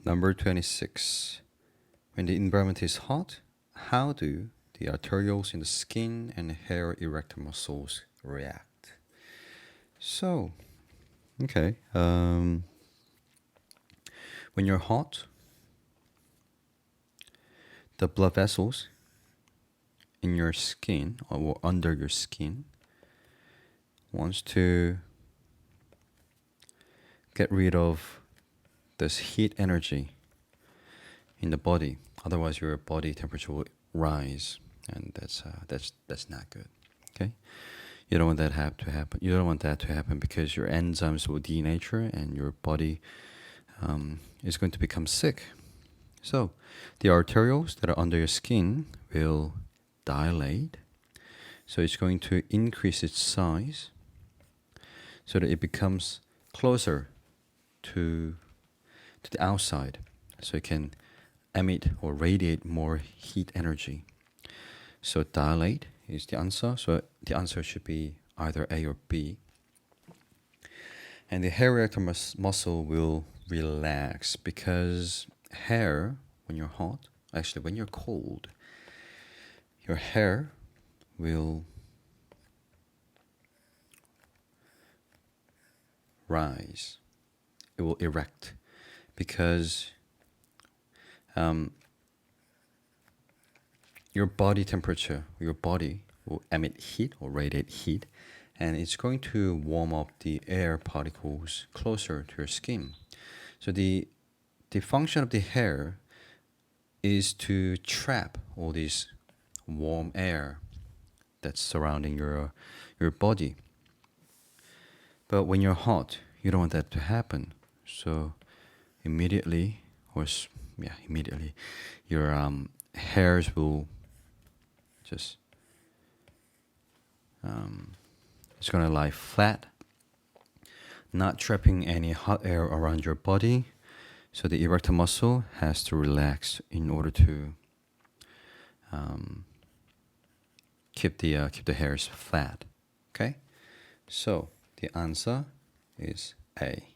Number 26. When the environment is hot, how do the arterioles in the skin and hair erector muscles react? So, okay, when you're hot, the blood vessels in your skin or under your skin wants to get rid of this heat energy in the body. Otherwise, your body temperature will rise, and that's not good. Okay, you don't want that to happen. You don't want that to happen because your enzymes will denature, and your body is going to become sick. So, the arterioles that are under your skin will dilate. So it's going to increase its size so that it becomes closer to the outside, so it can emit or radiate more heat energy. So dilate is the answer. So the answer should be either A or B. And the hair erector muscle will relax because hair, when you're hot, actually when you're cold, your hair will rise. It will erect because your body temperature, your body will emit heat or radiate heat, and it's going to warm up the air particles closer to your skin. So the function of the hair is to trap all this warm air that's surrounding your body. But when you're hot, you don't want that to happen. So immediately, your hairs will just it's gonna lie flat, not trapping any hot air around your body. So the erector muscle has to relax in order to keep the hairs flat. Okay, so the answer is A.